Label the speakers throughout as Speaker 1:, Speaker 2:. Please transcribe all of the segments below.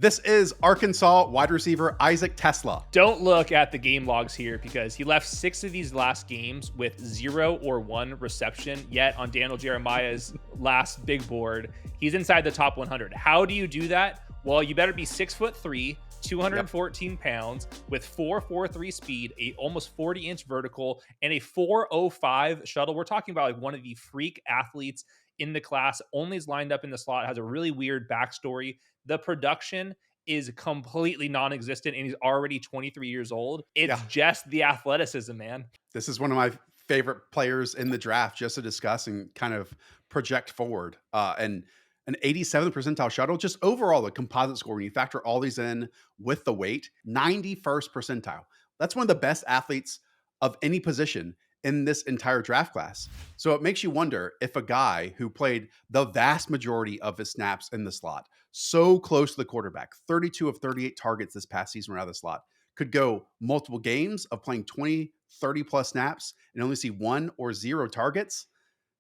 Speaker 1: This is Arkansas wide receiver Isaac TeSlaa.
Speaker 2: Don't look at the game logs here because he left 6 of these last games with 0 or 1 reception. Yet on Daniel Jeremiah's last big board, he's inside the top 100. How do you do that? Well, you better be 6'3", 214 pounds with 4.43 speed, a almost 40-inch vertical, and a 4.05 shuttle. We're talking about like one of the freak athletes in the class. Only is lined up in the slot, has a really weird backstory. The production is completely non-existent, and he's already 23 years old. It's
Speaker 1: Yeah,
Speaker 2: just the athleticism, man.
Speaker 1: this is one of my favorite players in the draft just to discuss and kind of project forward. And an 87th percentile shuttle, just overall the composite score, when you factor all these in with the weight, 91st percentile. That's one of the best athletes of any position in this entire draft class. So it makes you wonder if a guy who played the vast majority of his snaps in the slot, so close to the quarterback, 32 of 38 targets this past season were out of the slot, could go multiple games of playing 20, 30 plus snaps and only see 1 or 0 targets.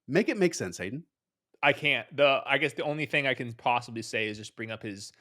Speaker 1: Make it make sense, Hayden.
Speaker 2: I can't. I guess the only thing I can possibly say is just bring up his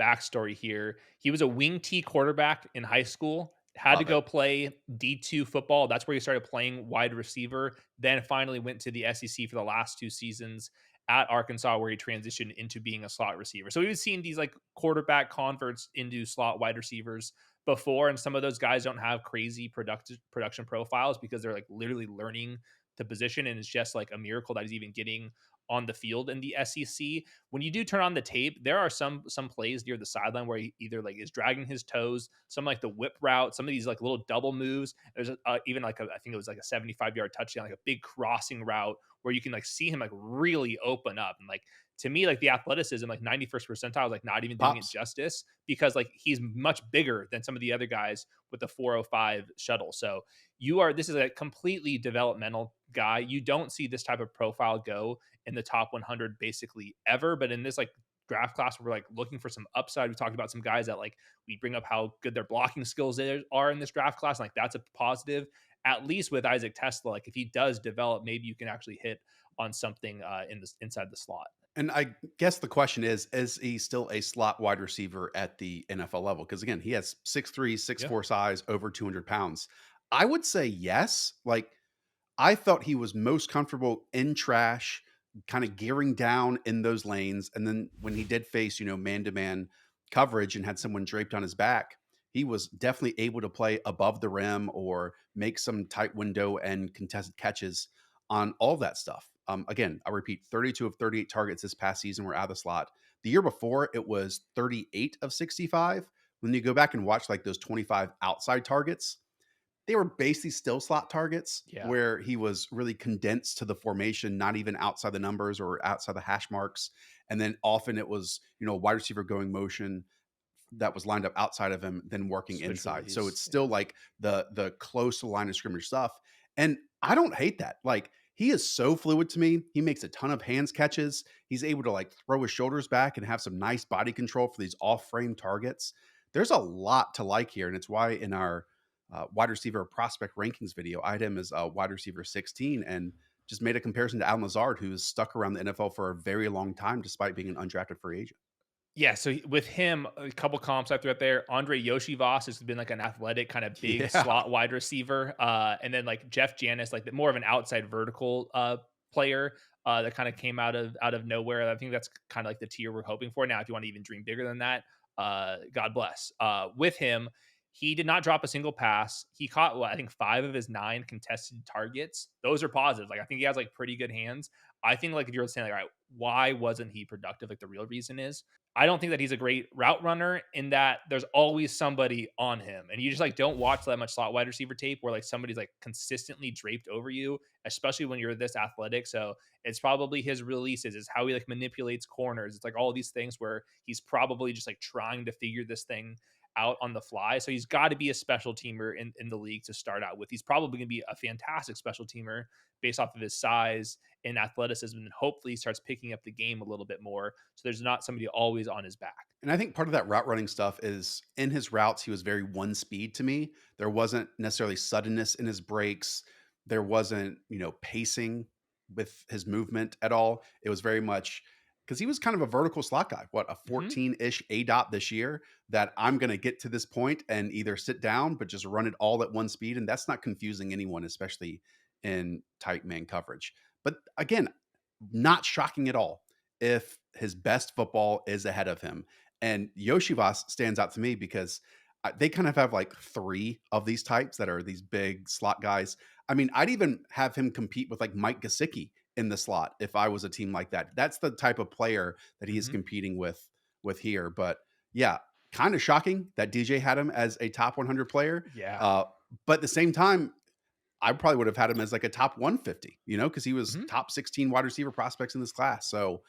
Speaker 2: backstory here. He was a wing T quarterback in high school. Had to
Speaker 1: Love it.
Speaker 2: go play D2 football. That's where he started playing wide receiver. Then finally went to the SEC for the last 2 seasons at Arkansas, where he transitioned into being a slot receiver. So we've seen these like quarterback converts into slot wide receivers before, and some of those guys don't have crazy production profiles because they're like literally learning the position, and it's just like a miracle that he's even getting on the field in the SEC. When you do turn on the tape, there are some plays near the sideline where he either like is dragging his toes, some like the whip route, some of these like little double moves. There's even like I think it was like a 75-yard touchdown, like a big crossing route where you can like see him like really open up. And like to me, like the athleticism, like 91st percentile, is like not even doing it
Speaker 1: Pops.
Speaker 2: justice because like he's much bigger than some of the other guys with the 405 shuttle. So this is a completely developmental guy. You don't see this type of profile go in the top 100 basically ever. But in this like draft class, we're like looking for some upside. We talked about some guys that like we bring up how good their blocking skills are in this draft class. And, like that's a positive. At least with Isaac TeSlaa, like if he does develop, maybe you can actually hit on something in this inside the slot.
Speaker 1: And I guess the question is he still a slot wide receiver at the NFL level? Because again, he has 6'3", six
Speaker 2: Yeah.
Speaker 1: four size, over 200 pounds. I would say yes. Like, I felt he was most comfortable in trash, kind of gearing down in those lanes. And then when he did face, man to man coverage and had someone draped on his back, he was definitely able to play above the rim or make some tight window and contested catches on all that stuff. Again, I repeat, 32 of 38 targets this past season were out of the slot. The year before, it was 38 of 65. When you go back and watch like those 25 outside targets, they were basically still slot targets
Speaker 2: Yeah.
Speaker 1: where he was really condensed to the formation, not even outside the numbers or outside the hash marks. And then often it was, wide receiver going motion that was lined up outside of him, then working
Speaker 2: Switch
Speaker 1: inside. So
Speaker 2: release.
Speaker 1: it's still
Speaker 2: Yeah.
Speaker 1: like the close to line of scrimmage stuff. And I don't hate that. Like, he is so fluid to me. He makes a ton of hands catches. He's able to like throw his shoulders back and have some nice body control for these off frame targets. There's a lot to like here. And it's why in our wide receiver prospect rankings video, I had him as a wide receiver 16 and just made a comparison to Alan Lazard, who's stuck around the NFL for a very long time, despite being an undrafted free agent.
Speaker 2: Yeah, so with him, a couple comps I threw out there. Andre Yoshivas has been like an athletic, kind of big
Speaker 1: Yeah.
Speaker 2: slot wide receiver, and then like Jeff Janis, like more of an outside vertical player that kind of came out of nowhere. I think that's kind of like the tier we're hoping for. Now, if you want to even dream bigger than that, God bless. With him, he did not drop a single pass. He caught, I think 5 of his 9 contested targets. Those are positive. Like I think he has like pretty good hands. I think like if you're saying like, all right, why wasn't he productive? Like the real reason is I don't think that he's a great route runner in that there's always somebody on him. And you just like don't watch that much slot wide receiver tape where like somebody's like consistently draped over you, especially when you're this athletic. So it's probably his releases, is how he like manipulates corners. It's like all these things where he's probably just like trying to figure this thing out on the fly. So he's got to be a special teamer in the league to start out with. He's probably going to be a fantastic special teamer based off of his size and athleticism, and hopefully he starts picking up the game a little bit more. So there's not somebody always on his back.
Speaker 1: And I think part of that route running stuff is in his routes, he was very one speed to me. There wasn't necessarily suddenness in his breaks. There wasn't, pacing with his movement at all. It was very much because he was kind of a vertical slot guy. What, a
Speaker 2: Mhm.
Speaker 1: 14-ish A dot this year that I'm going to get to this point and either sit down, but just run it all at one speed. And that's not confusing anyone, especially in tight man coverage. But again, not shocking at all if his best football is ahead of him. And Yoshivas stands out to me because they kind of have like three of these types that are these big slot guys. I mean, I'd even have him compete with like Mike Gesicki in the slot if I was a team like that. That's the type of player that he is
Speaker 2: Mhm.
Speaker 1: competing with here. But yeah, kind of shocking that DJ had him as a top 100 player.
Speaker 2: Yeah.
Speaker 1: Uh, but at the same time, I probably would have had him as like a top 150, because he was
Speaker 2: Mhm.
Speaker 1: top 16 wide receiver prospects in this class. So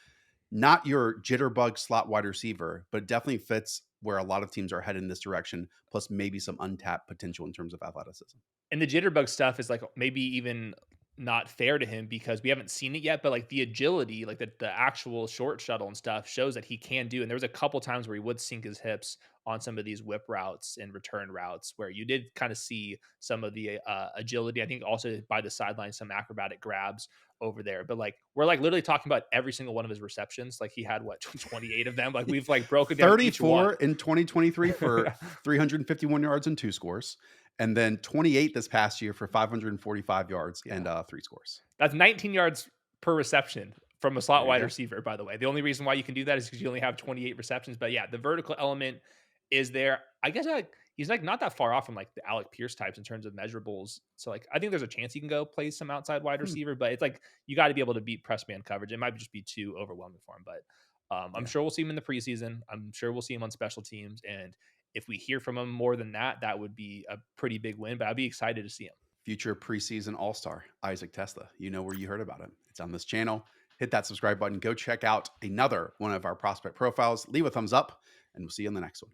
Speaker 1: not your jitterbug slot wide receiver, but definitely fits where a lot of teams are headed in this direction, plus maybe some untapped potential in terms of athleticism.
Speaker 2: And the jitterbug stuff is like maybe even not fair to him because we haven't seen it yet, but like the agility, like the actual short shuttle and stuff shows that he can do. And there was a couple times where he would sink his hips on some of these whip routes and return routes where you did kind of see some of the agility. I think also by the sideline, some acrobatic grabs over there. But like we're like literally talking about every single one of his receptions. Like he had what 28 of them. Like we've like broken down each one.
Speaker 1: 34 in 2023 for 351 yards and two scores, and then 28 this past year for 545 yards and
Speaker 2: Yeah.
Speaker 1: three scores.
Speaker 2: That's 19 yards per reception from a slot
Speaker 1: There you
Speaker 2: wide
Speaker 1: go.
Speaker 2: receiver, by the way. The only reason why you can do that is because you only have 28 receptions. But yeah, the vertical element is there. I guess he's like not that far off from like the Alec Pierce types in terms of measurables. So like I think there's a chance he can go play some outside wide
Speaker 1: Hmm.
Speaker 2: receiver, but it's like you got to be able to beat press man coverage. It might just be too overwhelming for him. But I'm
Speaker 1: Yeah.
Speaker 2: sure we'll see him in the preseason. I'm sure we'll see him on special teams. And if we hear from him more than that, that would be a pretty big win. But I'd be excited to see him.
Speaker 1: Future preseason All Star, Isaac TeSlaa. You know where you heard about him. It's on this channel. Hit that subscribe button. Go check out another one of our prospect profiles. Leave a thumbs up, and we'll see you in the next one.